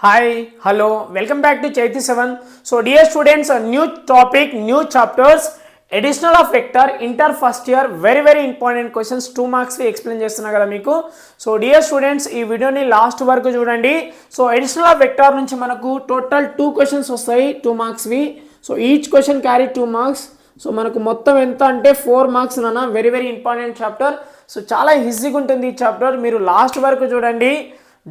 Hi, hello, welcome back to Chaiti 7. So dear students, a new topic, new chapters, additional of vector, inter first year, very important questions, 2 marks we explain చేస్తున్నా కదా మీకు. So dear students ఈ వీడియోని last వరకు చూడండి. So additional of vector నుంచి మనకు total 2 questions వస్తాయి 2 మార్క్స్ వి. So each question carry 2 marks. So మనకు మొత్తం ఎంత అంటే 4 మార్క్స్ నాన్న. Very important chapter. సో చాలా ఈజీగా ఉంటుంది ఈ చాప్టర్, మీరు లాస్ట్ వరకు చూడండి.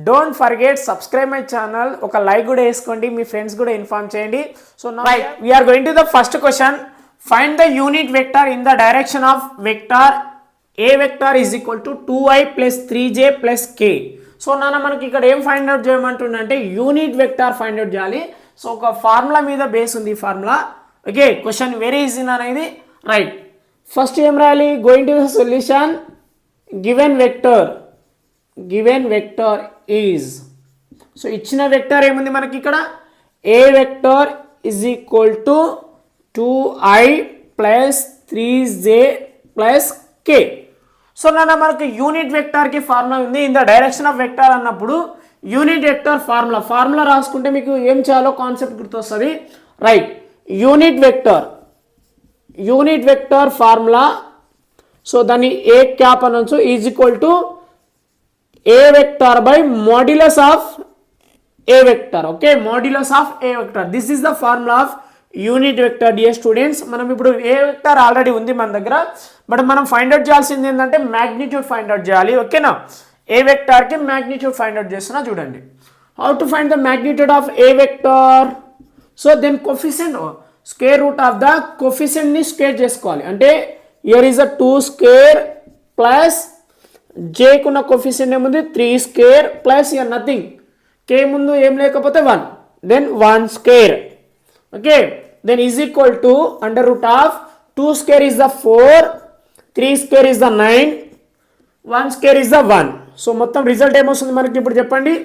Don't forget subscribe my channel, ఒక లైక్ కూడా వేసుకోండి, మీ ఫ్రెండ్స్ కూడా ఇన్ఫార్మ్ చేయండి. So right, we're going to the first question. Find the unit vector in the direction of vector A vector is equal to 2i plus 3j plus k. So నాన్న మనకి ఇక్కడ ఏం find out చేయమంటుందంటే unit vector find out చేయాలి. So ఒక formula మీద base ఉంది ఈ ఫార్ములా. ఓకే, క్వశ్చన్ వెరీ ఈజీ అనేది. రైట్, ఫస్ట్ ఏం రాయాలి? Going to the solution. Given vector is, so ఇచ్చిన వెక్టర్ ఏముంది మనకి ఇక్కడ? A vector is equal to 2i plus 3j plus k. So నాన్న మనకి యూనిట్ వెక్టర్కి ఫార్ములా ఉంది. In the direction of vector అన్నప్పుడు యూనిట్ వెక్టర్ ఫార్ములా రాసుకుంటే మీకు ఏం చేయాలో కాన్సెప్ట్ గుర్తొస్తుంది. Right, unit vector formula. So దాన్ని ఏ క్యాప్ అనొచ్చు, is equal to A vector by modulus of A vector. Okay, modulus of A vector, this is the formula of unit vector. Dear students, మనం ఇప్పుడు ఏ vector already ఉంది మన దగ్గర, but మనం find out చేయాల్సింది ఏంటంటే magnitude find out చేయాలి. ఓకేనా, ఏ వెక్టర్కి మ్యాగ్నిట్యూడ్ ఫైండ్ అవుట్ చేస్తున్నా చూడండి. How to find the magnitude of A vector? So then coefficient, square root of the కోఫిషియంట్ని స్క్వేర్ చేసుకోవాలి. అంటే here is a 2 square plus j కున్న కోఫిషియంట్ ఏముంది 3 square plus here nothing, k ముందు ఏం లేకపోతే 1, then 1 square. Okay, then is equal to under root of 2 square is the 4, 3 square is the 9, 1 square is the 1. So మొత్తం result ఏమొస్తుంది మనకి ఇప్పుడు చెప్పండి?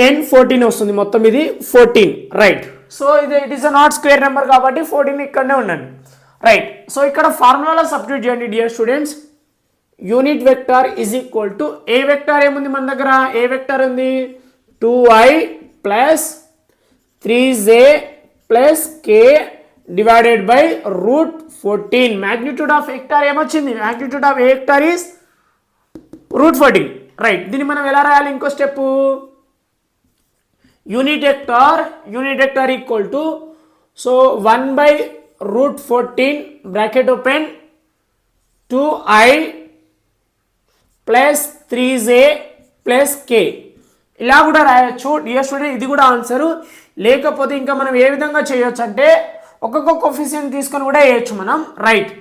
10, 14 వస్తుంది. మొత్తం ఇది 14. రైట్, సో ఇది it is a not square number కాబట్టి 14 ఇక్కడనే ఉండండి. రైట్, సో ఇక్కడ ఫార్ములాలో సబ్స్టిట్యూట్ చేయండి dear students. Unit vector is equal to A vector ఏముంది మన దగ్గర? ఏ వెక్టర్ ఉంది 2i plus 3j plus k divided by root 14. Magnitude of vector ఏమొచ్చింది? Magnitude of A vector is root 14. Right, దీన్ని మనం ఎలా రాయాలి? ఇంకో step, unit vector equal to, so 1 by root 14 bracket open 2i plus 3j plus k. ఇలా కూడా రాయొచ్చు dear student, ఇది కూడా ఆన్సరు. లేకపోతే ఇంకా మనం ఏ విధంగా చేయొచ్చు అంటే ఒక్కొక్క కోఫిషియంట్ తీసుకొని కూడా వేయచ్చు మనం. Right,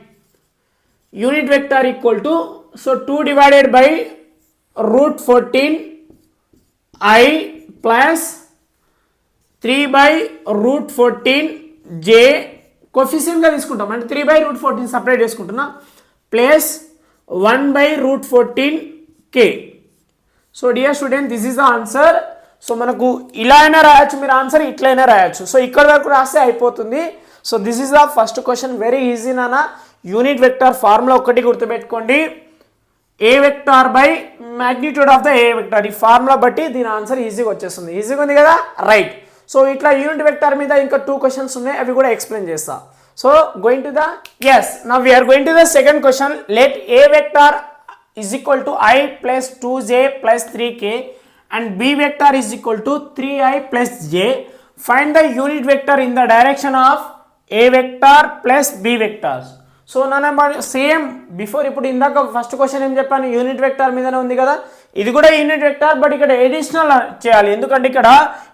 unit vector equal to, so 2 divided by root 14 i plus 3 by root 14 j కోఫిషియంట్గా తీసుకుంటాం, అంటే 3 బై రూట్ 14 సపరేట్ చేసుకుంటున్నాం, plus 1 by root 14 k. So dear student, this is the answer. So మనకు ఇలా అయినా రాయొచ్చు మీరు ఆన్సర్, ఇట్లయినా రాయొచ్చు. సో ఇక్కడ వరకు రాస్తే అయిపోతుంది. So this is the first question, very easy నాన్న. యూనిట్ వెక్టర్ ఫార్ములా ఒకటి గుర్తుపెట్టుకోండి, A vector by magnitude of the A vector. ఈ ఫార్ములా బట్టి దీని ఆన్సర్ ఈజీగా వచ్చేస్తుంది. ఈజీగా ఉంది కదా? రైట్, సో ఇట్లా యూనిట్ వెక్టర్ మీద ఇంకా 2 క్వశ్చన్స్ ఉన్నాయి, అవి కూడా ఎక్స్ప్లెయిన్ చేస్తా. So going to the, yes, now we are going to the second question. Let a vector is equal to I plus 2j plus 3k and b vector is equal to 3i plus j. Find the unit vector in the direction of a vector plus b vectors. So nana same before, ఇప్పుడు ఇందాక first question ఏం చెప్పాను? Unit vector మీదనే ఉంది కదా, ఇది కూడా unit vector, but ఇక్కడ ఎడిషనల్ చేయాలి ఎందుకంటే ఇక్కడ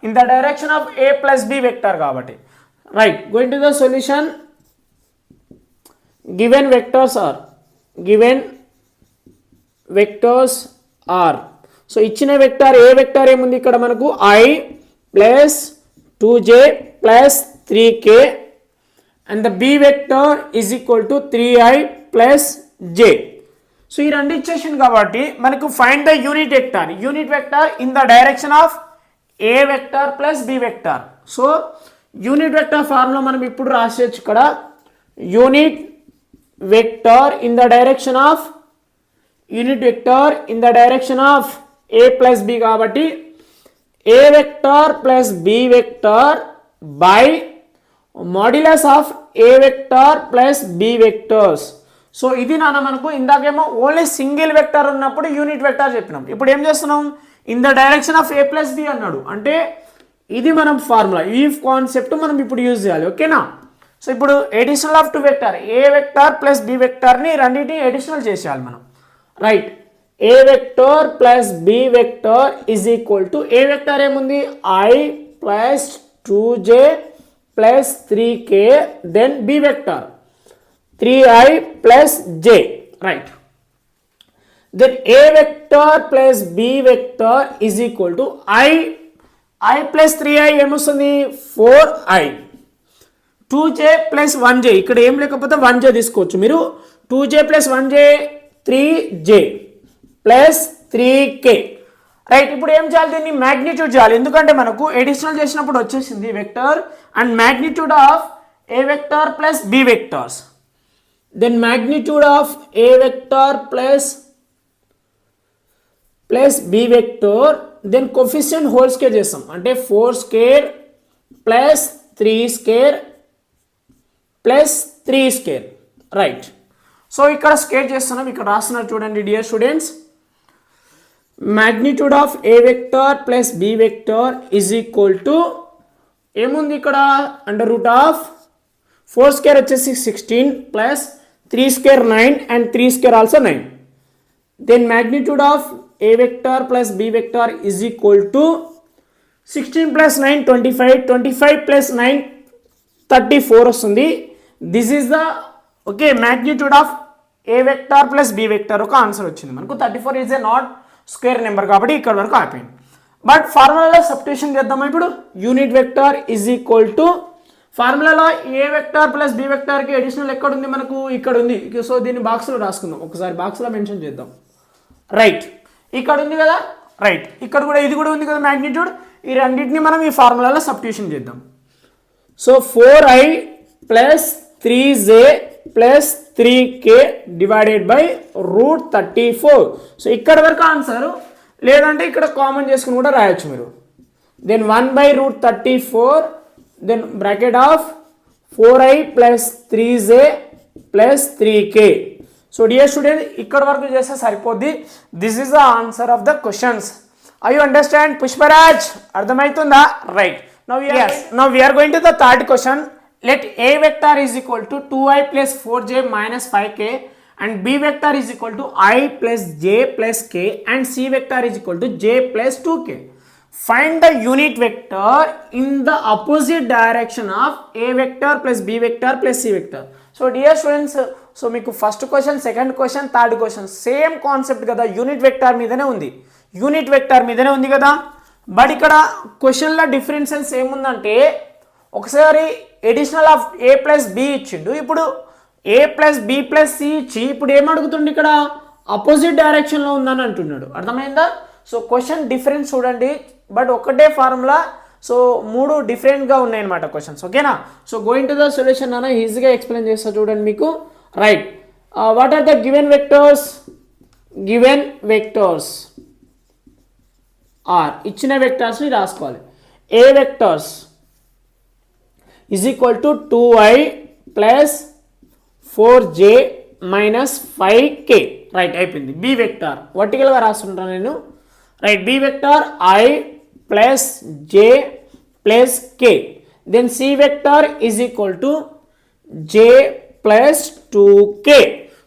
in the direction of a plus b vector కాబట్టి. Right, going to the solution. given vectors are, so ఇచ్చిన వెక్టర్ ఏ వెక్టర్ ఏముంది ఇక్కడ మనకు? i plus 2j plus 3k and the b vector is equal to 3i plus j. So ఈ రెండు ఇచ్చేషన్ కాబట్టి మనకు find the unit vector in the direction of A vector plus b vector. So unit vector formula మనం ఇప్పుడు రాసేయచ్చు ఇక్కడ. Unit vector in the direction of a plus b కాబట్టి A vector plus B vector by modulus of A vector plus B vectors. So ఇది నాన్న మనకు ఇందాకేమో only single vector ఉన్నప్పుడు యూనిట్ వెక్టర్ చెప్పినాం. ఇప్పుడు ఏం చేస్తున్నాం, in the direction of A plus B అన్నాడు అంటే ఇది మనం ఫార్ములా, ఈ కాన్సెప్ట్ మనం ఇప్పుడు యూజ్ చేయాలి. ఓకేనా. సో ఇప్పుడు additional of two vector A vector plus B వెక్టర్ని రెండింటిని ఎడిషనల్ చేసేయాలి మనం. Right, A vector plus B vector is equal to A vector ఏముంది I plus 2j plus 3k then B vector 3i plus j. Right, then a vector plus b vector is equal to I plus 3i ఏమొస్తుంది 4i 2j plus 1j ఇక్కడ ఏం లేకపోతే 1j తీసుకోవచ్చు మీరు. 2j plus 1j 3j plus 3k. Right, ఇప్పుడు ఏం చేయాలి, దీన్ని మ్యాగ్నిట్యూడ్ చేయాలి. ఎందుకంటే మనకు ఎడిషనల్ చేసినప్పుడు వచ్చేసింది vector and magnitude of A vector plus B vectors. Then magnitude of A vector plus B vector then coefficient whole square చేస్తాం అంటే 4 square plus 3 square plus 3 square. Right, so ఇక్కడ స్క్వేర్ చేస్తున్నాం, ఇక్కడ రాస్తున్నారు చూడండి dear students. Magnitude of A vector plus B vector is equal to ఏముంది ఇక్కడ under root of 4 square వచ్చేసి 16 plus 3 square 9 and 3 square also 9. Then magnitude of a vector plus b vector is equal to 16 plus 9 25, 25 plus 9 34 వస్తుంది. This is the okay magnitude of A vector plus B vector ఒక answer వచ్చింది మనకు. 34 is a not square number కాబట్టి ఇక్కడ వరకు ఆపేయండి. But ఫార్ములాలో substitution చేద్దామా ఇప్పుడు. Unit vector is equal to ఫార్ములాలో ఏ వెక్టర్ ప్లస్ బి వెక్టర్కి అడిషనల్ ఎక్కడ ఉంది మనకు, ఇక్కడ ఉంది. సో దీన్ని బాక్స్లో రాసుకుందాం, ఒకసారి బాక్స్లో మెన్షన్ చేద్దాం. రైట్, ఇక్కడ ఉంది కదా. రైట్, ఇక్కడ కూడా ఇది కూడా ఉంది కదా మ్యాగ్నిట్యూడ్. ఈ రెండింటిని మనం ఈ ఫార్ములాలో సబ్స్టిట్యూషన్ చేద్దాం. So 4i plus 3j plus 3k divided by root 34. So ఇక్కడ వరకు ఆన్సర్, లేదంటే ఇక్కడ కామన్ చేసుకుని కూడా రాయొచ్చు మీరు. Then 1 by root 34 then bracket of 4i plus 3j plus 3k. So dear student ఇక్కడ వరకు చేస్తే సరిపోద్ది. This is the answer of the questions. I you understand Pushparaj, అర్థమవుతుందా? Right, now we are going to the third question. Let A vector is equal to 2i plus 4j minus 5k and B vector is equal to I plus j plus k and C vector is equal to j plus 2k. Find the unit vector in the opposite direction of A vector plus B vector plus C vector. So dear students, so మీకు first question, second question, third question same concept కదా, unit vector మీదనే ఉంది. Unit vector మీదనే ఉంది కదా. But ఇక్కడ క్వశ్చన్లో differences ఏముందంటే ఒకసారి additional of A plus B ఇచ్చిండు, ఇప్పుడు A plus B plus C ఇచ్చి ఇప్పుడు ఏమడుగుతుండే ఇక్కడ అపోజిట్ డైరెక్షన్లో ఉందని అంటున్నాడు. అర్థమైందా? సో క్వశ్చన్ డిఫరెన్స్ చూడండి, బట్ ఒకటే ఫార్ములా. సో 3 డిఫరెంట్గా ఉన్నాయన్నమాట క్వశ్చన్స్. ఓకేనా. So going to the solution అన్న ఈజీగా ఎక్స్ప్లెయిన్ చేస్తా చూడండి మీకు. Right, what are the given vectors? Given vectors are ఇచ్చిన వెక్టర్స్ని రాసుకోవాలి. A vectors is equal to 2i plus 4j minus 5k. Right, అయిపోయింది. బి వెక్టర్ వర్టికల్గా రాస్తుంటాను నేను. Right, B vector I plus j plus k. Then C vector is equal to j plus 2k.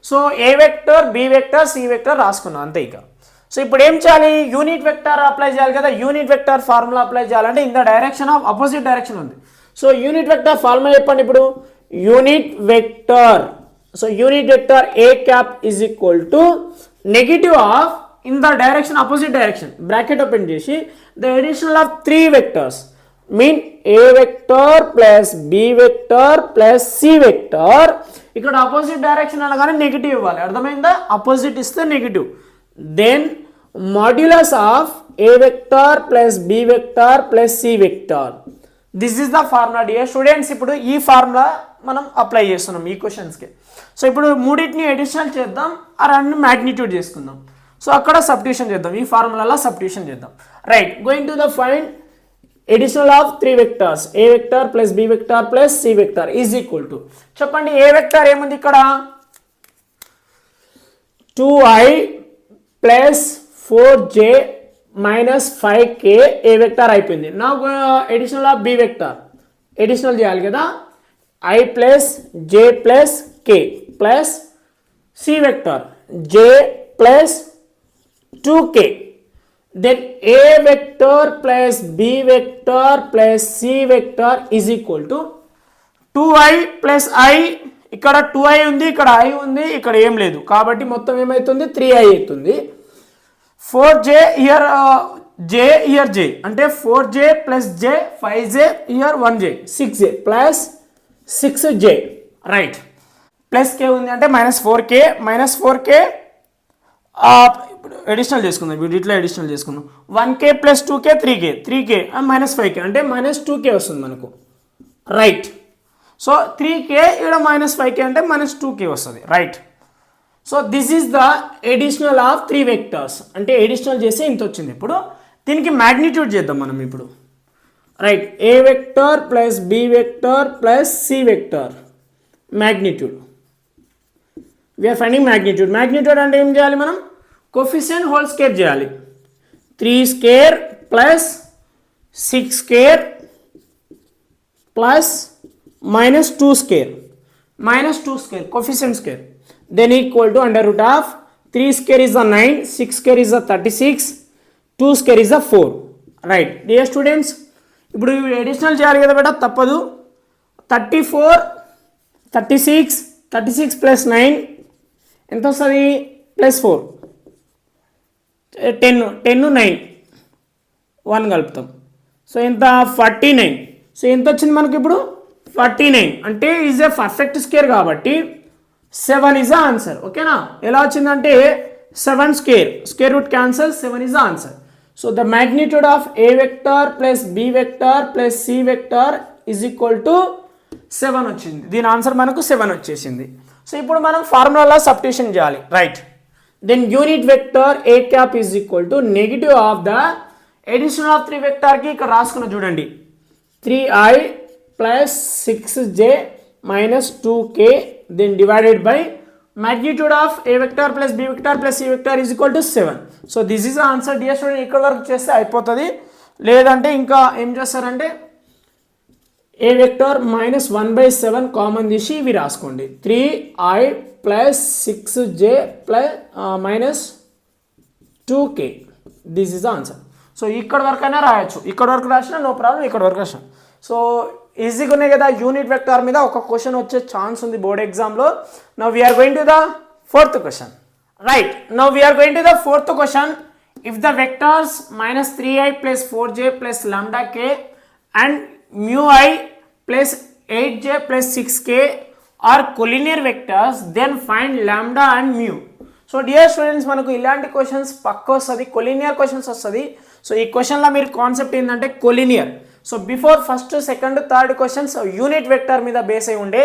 So A vector, B vector, C vector రాసుకున్నాం అంతే ఇక. So ఇప్పుడు ఏం చేయాలి, యూనిట్ వెక్టర్ అప్లై చేయాలి కదా. యూనిట్ వెక్టర్ ఫార్ములా అప్లై చేయాలంటే in the direction of opposite direction ఉంది. సో యూనిట్ వెక్టర్ ఫార్ములా చెప్పండి ఇప్పుడు. Unit vector, so unit vector A cap is equal to negative of in the direction opposite direction bracket open చేసి the additional of 3 vectors mean A vector plus B vector plus C vector. ఇక్కడ opposite direction అనగానే negative ఇవ్వాలి, అర్థమైందా? Opposite ఇస్తే negative. Then modulus of A vector plus B vector plus C vector. This is the formula dear students. ఇప్పుడు ఈ formula మనం apply చేస్తున్నాం ఈ క్వశ్చన్స్కి. సో ఇప్పుడు మూడింటిని ఎడిషనల్ చేద్దాం, ఆ రెండు మ్యాగ్నిట్యూడ్ చేసుకుందాం. సో అక్కడ సబ్స్టిట్యూషన్ చేద్దాం, ఈ ఫార్ములాలో సబ్స్టిట్యూషన్ చేద్దాం. Right, going to the find additional of 3 vectors A vector plus B vector plus C vector is equal to, చెప్పండి ఏ వెక్టర్ ఏముంది ఇక్కడ 2i plus 4j minus 5k ఏ వెక్టర్ అయిపోయింది. నాకు additional of B vector additional చేయాలి కదా, i plus j plus k plus C vector j plus 2k, then a vector plus b vector plus c vector is equal to 2i plus i, ఇక్కడ 2i ఉంది, ఇక్కడ i ఉంది, ఇక్కడ ఏం లేదు కాబట్టి మొత్తం ఏమవుతుంది 3i అవుతుంది. 4j year j year j అంటే 4j plus j 5j year 1j 6j plus 6j, right. Plus k ఉంది అంటే మైనస్ 4k ఎడిషనల్ చేసుకుందాం, వీటిలో ఎడిషనల్ చేసుకుందాం. 1k plus 2k 3k minus 5k అంటే మైనస్ 2k వస్తుంది మనకు, రైట్. సో 3k ఇక్కడ మైనస్ 5k అంటే మైనస్ 2k వస్తుంది, right. So this is the additional of 3 vectors, అంటే ఎడిషనల్ చేసి ఇంత వచ్చింది. ఇప్పుడు దీనికి మ్యాగ్నిట్యూడ్ చేద్దాం మనం ఇప్పుడు, right. A vector plus B vector plus C vector magnitude, we're finding magnitude. Magnitude అంటే ఏం చేయాలి మనం, కోఫిషియంట్ హోల్ స్క్వేర్ చేయాలి. 3 square plus 6 square plus minus 2 square coefficient square, then equal to under root of 3 square is the 9, 6 square is the 36, 2 square is the 4, right. Dear students, ఇప్పుడు additional చేయాలి కదా బేటా, తప్పదు. 36 plus 9 ఎంత వస్తుంది, plus 4 10 9 1 కలుపుతాం, so ఎంత 49. So ఎంత వచ్చింది మనకి ఇప్పుడు 49, అంటే ఈజ్ ఏ పర్ఫెక్ట్ స్క్వేర్ కాబట్టి 7 ఈజ్ ద ఆన్సర్, ఓకేనా. ఎలా వచ్చిందంటే 7 square root cancel, 7 is the answer. So the magnitude of A vector plus B vector plus C vector is equal to 7 వచ్చింది. దీని ఆన్సర్ మనకు 7 వచ్చేసింది. సో ఇప్పుడు మనం ఫార్ములాలో సబ్స్టిట్యూషన్ చేయాలి, right. Then unit vector A cap is equal to negative of the addition of 3 వెక్టర్కి ఇక్కడ రాసుకున్న చూడండి, 3i plus 6j minus 2k then divided by magnitude of a vector plus b vector plus c vector is equal to 7. So this is answer. Dear student, ఇక్కడ వరకు చేస్తే అయిపోతుంది, లేదంటే ఇంకా ఏం చేస్తారంటే ఏ వెక్టర్ మైనస్ 1/7 కామన్ తీసి ఇవి రాసుకోండి. 3i plus 6j plus minus 2k, this is answer. So ఇక్కడ వరకు అయినా రాయొచ్చు, ఇక్కడ వరకు రాసినా నో ప్రాబ్లం, ఇక్కడ వరకు రాసిన. సో ఈజీగా ఉన్నాయి కదా. యూనిట్ వెక్టార్ మీద ఒక క్వశ్చన్ వచ్చే ఛాన్స్ ఉంది బోర్డ్ ఎగ్జామ్లో. Now we are going to the 4th question, right. Now we are going to the 4th question. If the vectors minus 3i plus 4j plus lambda k and mu i plus 8j plus 6k are collinear vectors, then find lambda and mu. So dear students, మనకు ఇలాంటి questions పక్క వస్తుంది, collinear questions వస్తుంది. So ఈ క్వశ్చన్లో మీరు concept ఏంటంటే collinear. So before first second third questions unit vector మీద బేస్ అయి ఉండే,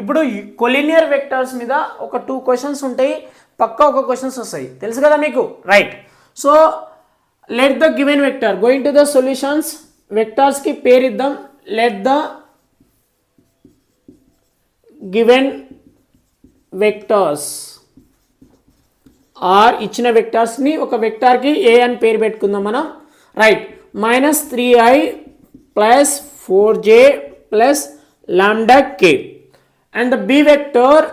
ఇప్పుడు కొలినియర్ వెక్టర్స్ మీద ఒక 2 క్వశ్చన్స్ ఉంటాయి, పక్క ఒక క్వశ్చన్స్ వస్తాయి, తెలుసు కదా మీకు, right. So let the given vector, going to the solutions, వెక్టర్స్కి పేరు ఇద్దాం. Let the given vectors are ఇచ్చిన వెక్టర్స్ని ఒక వెక్టార్కి ఏ అని పేరు పెట్టుకుందాం మనం, right. Minus 3i plus 4j plus lambda k and the B vector,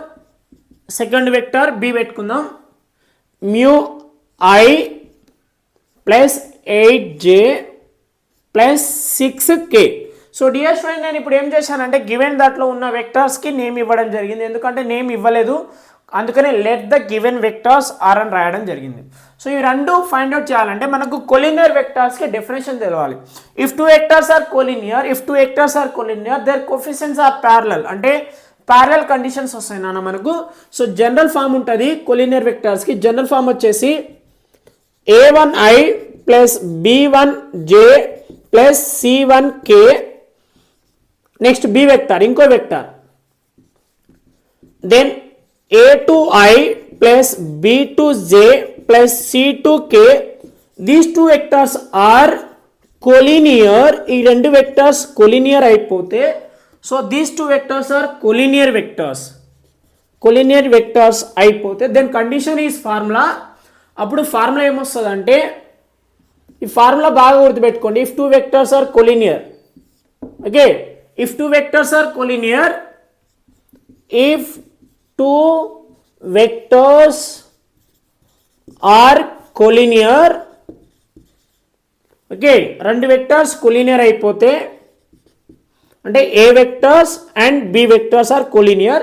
second vector B పెట్టుకుందాం, mu i plus 8j plus 6k. So dear student, నేను ఇప్పుడు ఏం చేశానంటే గివెన్ దాంట్లో ఉన్న వెక్టర్స్కి నేమ్ ఇవ్వడం జరిగింది, ఎందుకంటే నేమ్ ఇవ్వలేదు, అందుకనే let the given vectors are అని రాయడం జరిగింది. సో ఈ రెండు ఫైండ్ అవుట్ చేయాలంటే మనకు కొలినియర్ వెక్టర్స్కి డెఫినేషన్ తెలవాలి. If 2 vectors are collinear, there coefficients are parallel, అంటే ప్యారలల్ కండిషన్స్ వస్తాయి నాన్న మనకు. సో జనరల్ ఫామ్ ఉంటుంది కొలినియర్ వెక్టర్స్కి. జనరల్ ఫామ్ వచ్చేసి a1i plus b1j plus c1k, next B vector ఇంకో vector, then a2i plus b2j plus C2k, these two vectors are collinear. ఈ రెండు వెక్టర్స్ collinear అయిపోతే so these two vectors are collinear vectors అయిపోతే then condition is formula. అప్పుడు formula ఏమొస్తుంది అంటే ఈ formula బాగా గుర్తుపెట్టుకోండి. If two vectors are collinear, okay, if two vectors are collinear, if two vectors are collinear, okay, రెండు vectors collinear అయిపోతే అంటే A vectors and B vectors are collinear,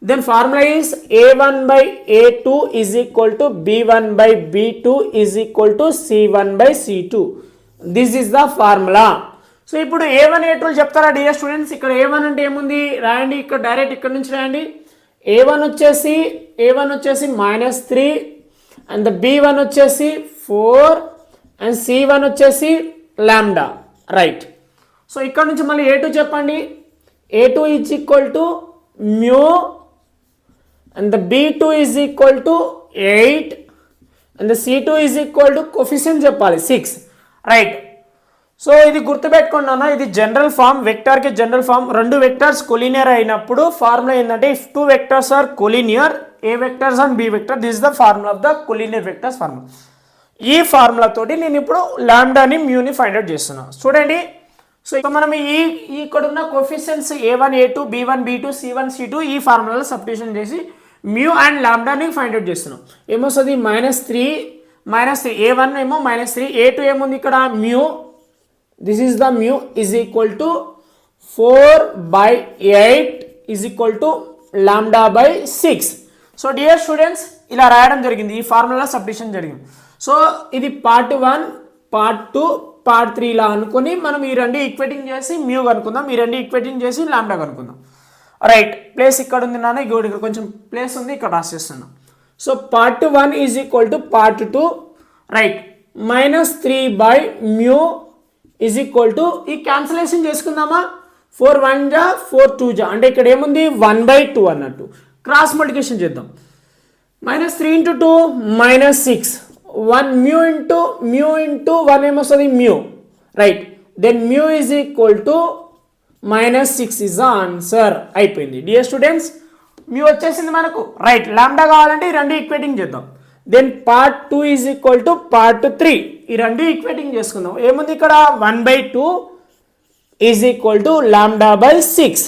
then formula is a1 by a2 is equal to b1 by b2 is equal to c1 by c2. This is the formula. So ఇప్పుడు a1 a2 చెప్తారా dear students? ఇక్కడ a1 అంటే ఏముంది రాయండి, ఇక్కడ direct ఇక్కడ నుంచి రాయండి. a1 వచ్చేసి -3 అండ్ b1 వచ్చేసి 4 అండ్ c1 వచ్చేసి లాంబ్డా, రైట్. సో ఇక్కడ నుంచి మళ్ళీ a2 చెప్పండి. a2 is equal to mu and the b2 is equal to 8 and the c2 is equal to coefficient చెప్పాలి 6, రైట్. సో ఇది గుర్తుపెట్టుకోండి అన్న, ఇది జనరల్ ఫామ్, వెక్టార్కి జనరల్ ఫామ్. రెండు వెక్టర్స్ కొలీనియర్ అయినప్పుడు ఫార్ములా ఏంటంటే if two vectors are collinear, A vectors and B vector, this is the formula of the collinear vectors formula. ఈ ఫార్ములా తోటి నేను ఇప్పుడు లాంబ్డాని మ్యూని ఫైండ్ అవుట్ చేస్తున్నాను చూడండి. సో ఇక మనం ఇక్కడ ఉన్న coefficients a1 a2 b1 b2 c1 c2 ఈ ఫార్ములాలో సబ్స్టిట్యూషన్ చేసి మ్యూ అండ్ లాంబ్డాని ఫైండ్ అవుట్ చేస్తున్నాం. ఏమొస్తుంది -3 a1 ఏమో -3, a2 ఏముంది ఇక్కడ mu, this is the mu is equal to 4/8 is equal to lambda by 6. So dear students ఇలా రాయడం జరిగింది, ఈ ఫార్ములా సబ్స్టిట్యూషన్ జరిగింది. సో ఇది పార్ట్ 1, పార్ట్ 2, పార్ట్ 3 లా అనుకుని మనం ఈ రెండు ఈక్వేటింగ్ చేసి మ్యూ కనుక్కుందాం, ఈ రెండు ఈక్వేటింగ్ చేసి లాంబ్డా కనుక్కుందాం, రైట్. ప్లేస్ ఇక్కడ ఉంది నాన్న, ఇక్కడ కొంచెం ప్లేస్ ఉంది, ఇక్కడ రాసేస్తున్నాం. So part 1 is equal to part 2, right, -3/μ is equal to ఈ క్యాన్సిలేషన్ చేసుకుందామా, 4 1 జా 4 2 జా, అంటే ఇక్కడ ఏముంది 1/2 అన్నట్టు. క్రాస్ మల్టిప్లికేషన్ చేద్దాం. -3 × 2 -6, 1 మ్యూ ఇంటూ 1 ఏమొస్తుంది mu, right. Then mu is equal to -6 is the answer. అయిపోయింది డియర్ స్టూడెంట్స్, మ్యూ వచ్చేసింది మనకు, రైట్. లాంబ్డా కావాలంటే ఈ రెండు ఈక్వేటింగ్ చేద్దాం. Then part 2 is equal to part 3, ఈ రెండు ఈక్వేటింగ్ చేసుకుందాం. ఏముంది ఇక్కడ 1/2 is equal to lambda by 6.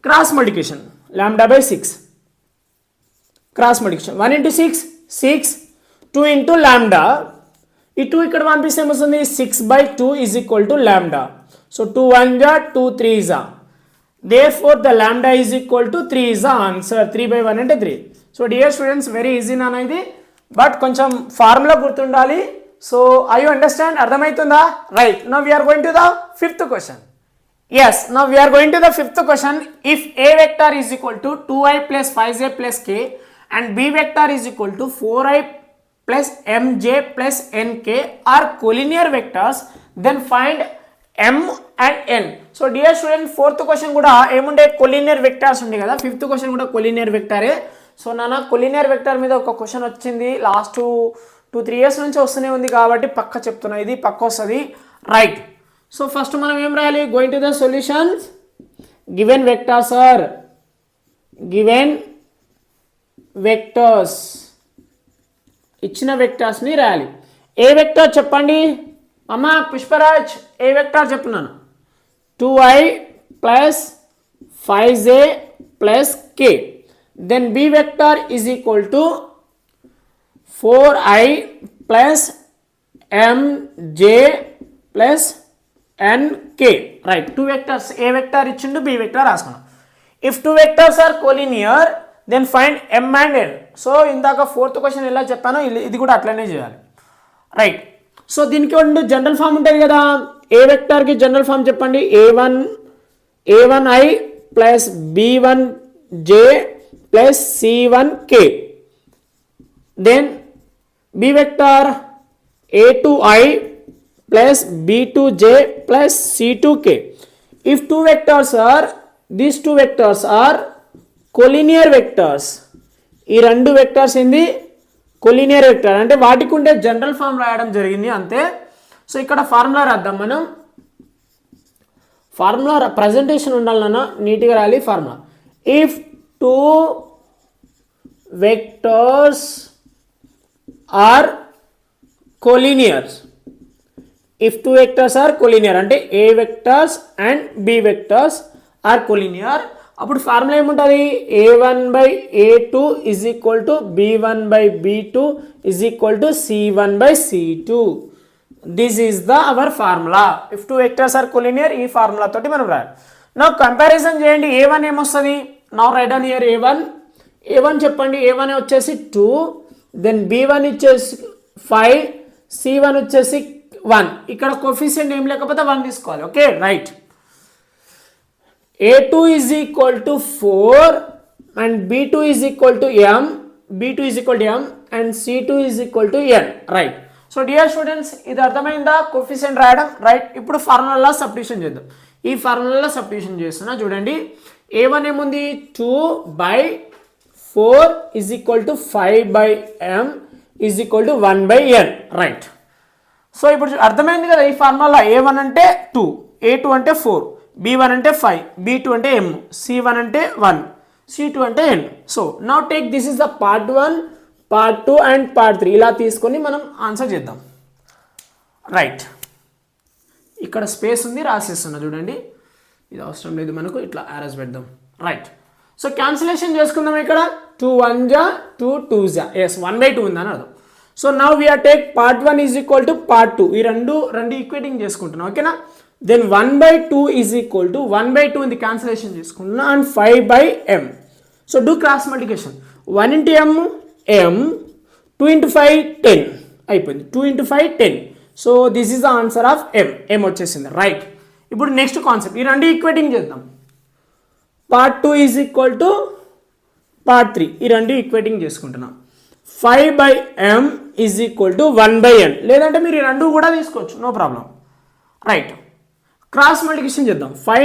Cross multiplication, lambda by 6 cross multiplication, 1 × 6 6, 2 × lambda, ఈ 2 ఇక్కడ పంపిస్తే ఏమొస్తుంది 6/2 is equal to lambda. So 2 1 జా 2 3 జా, therefore the lambda is equal to 3 is the answer. 3/1 అంటే 3. So dear students very easy నాన్న ఇది, but కొంచెం ఫార్ములా గుర్తుండాలి. సో ఐ యు అండర్స్టాండ్, అర్థమవుతుందా? Right. Now we are going to the 5th question. Yes, now we are going to the 5th question. If A vector is equal to 2i + 5j + k and b vector is equal to 4i + mj + nk are collinear vectors, then find m and n. So dear student 4th question కూడా ఏముండే collinear vectors ఉండే కదా, 5th question కూడా collinear వెక్టారే. So నాన్న collinear vector మీద ఒక question వచ్చింది last 2-3 years నుంచి వస్తూనే ఉంది కాబట్టి పక్క చెప్తున్నా, ఇది పక్క వస్తుంది, రైట్. సో ఫస్ట్ మనం ఏం రాయాలి, going to the solutions. Given vectors are given vectors, ఇచ్చిన వెక్టార్స్ని రాయాలి. ఏ వెక్టర్ చెప్పండి అమ్మ పుష్పరాజ్, ఏ వెక్టార్ చెప్తున్నాను, 2i + 5j + k. Then b vector is equal to 4i + mj + nk, right. 2 vectors, A vector ఇచ్చిండు, b వెక్టర్ రాసుకున్నాం. If 2 vectors are collinear then find m and n. So ఇందాక 4th question ఎలా చెప్పానో ఇది కూడా అట్లనే చేయాలి, రైట్. సో దీనికి రెండు జనరల్ ఫామ్ ఉంటుంది కదా, ఏ వెక్టార్కి జనరల్ ఫామ్ చెప్పండి, a1i + b1j + c1k. Then b vector a2i + b2j + c2k. If these two vectors are collinear vectors, ఈ రెండు వెక్టర్స్ ఏంది కొలీనియర్ వెక్టర్ అంటే వాటికి ఉండే జనరల్ ఫామ్ రాయడం జరిగింది అంతే. సో ఇక్కడ ఫార్ములా రాద్దాం మనం. ఫార్ములా ప్రజెంటేషన్ ఉండాలన్నా నీట్గా రాయాలి formula. If 2 vectors are collinears, if 2 vectors are collinear అంటే A vectors and B vectors are collinear, అప్పుడు ఫార్ములా ఏముంటుంది, a1/a2 is equal to b1/b2 is equal to c1/c2. This is the hour formula. If 2 vectors are collinear ఈ formula తోటి మనం రాయాలి. నా comparison చేయండి. a1 ఏమొస్తుంది, now right down here a1 చెప్పండి. a1 వచ్చేసి 2, దెన్ b1 వచ్చేసి 5, c1 వచ్చేసి 1. ఇక్కడ కోఫిషియంట్ ఏం లేకపోతే 1 తీసుకోవాలి. Okay right. a2 is equal to 4 and b2 is equal to m, b2 is equal to m and c2 is equal to n. Right. So dear students ఇది అర్థమైందా coefficient రాయడం. Right. ఇప్పుడు formula substitution చేద్దాం. ఈ formula substitution చేస్తున్నా చూడండి. a1 ఏముంది 2/4 is equal to 5/m is equal to 1/n. Right. So ఇప్పుడు అర్థమైంది కదా ఈ ఫార్ములా. a1 అంటే 2, a2 అంటే 4, b1 అంటే 5, b2 అంటే m, c1 అంటే 1, c2 అంటే n. So now take this is the part 1, part 2 and part 3 ఇలా తీసుకొని మనం ఆన్సర్ చేద్దాం. రైట్. ఇక్కడ స్పేస్ ఉంది రాసేస్తున్నా చూడండి. ఇది అవసరం లేదు మనకు, ఇట్లా ఆర్ఎస్ పెడదాం. రైట్. సో క్యాన్సిలేషన్ చేసుకుందాం. ఇక్కడ 2 1 జా 2 2 జా, ఎస్ 1/2 ఉందని అర్థం. So now we are take part 1 is equal to part 2. ఈ రెండు ఈక్వేటింగ్ చేసుకుంటున్నాం. ఓకేనా. దెన్ 1/2 ఈజ్ ఈక్వల్ టు 1/2 ఇది క్యాన్సిలేషన్ చేసుకుంటున్నా and 5/m. So do cross multiplication. 1 into m m, 2 into 5 10 అయిపోయింది. 2 into 5 10. So this is the answer of m వచ్చేసింది. Right. ఇప్పుడు next concept ఈ రెండు ఈక్వేటింగ్ చేద్దాం. Part 2 is equal to part 3 ఈ రెండు ఈక్వేటింగ్ చేసుకుంటున్నాం. 5/m is equal to 1/n, లేదంటే మీరు ఈ రెండు కూడా తీసుకోవచ్చు, no problem. Right. Cross multiplication చేద్దాం. 5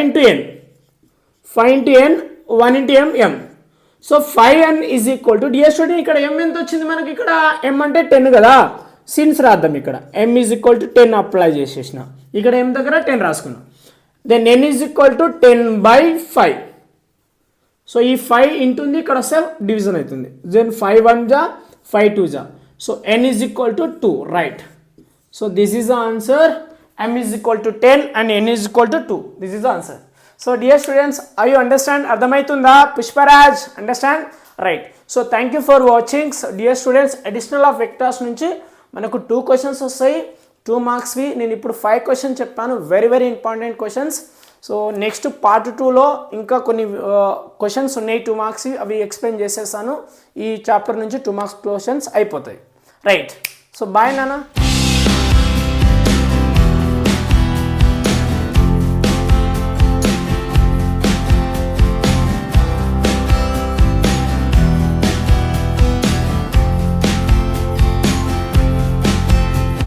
into n 1 into m. So 5n is equal to, dear student ఇక్కడ m ఎంత వచ్చింది మనకి, ఇక్కడ m అంటే 10 కదా, సిన్స్ రాద్దాం. ఇక్కడ m is equal to 10 apply చేసేసిన, ఇక్కడ m దగ్గర 10 రాసుకున్నాం. Then n is equal to 10/5. So ఈ 5 ఇంటుంది, ఇక్కడ వస్తే డివిజన్ అవుతుంది. దెన్ 5 1 జా 5 2 జా. So n is equal to 2. Right. So this is the answer. m is equal to 10 and n is equal to 2. This is the answer. So dear students I you understand, అర్థమవుతుందా Pushparaj, understand. Right. So thank you for watching. Dear students additional of vectors నుంచి మనకు 2 questions వస్తాయి, 2 మార్క్స్వి. నేను ఇప్పుడు 5 questions చెప్పాను, very very important questions. So next part 2లో ఇంకా కొన్ని క్వశ్చన్స్ ఉన్నాయి 2 మార్క్స్వి, అవి ఎక్స్ప్లెయిన్ చేసేస్తాను. ఈ చాప్టర్ నుంచి 2 మార్క్స్ క్వశ్చన్స్ అయిపోతాయి. రైట్. సో బాయ్ నాన్న.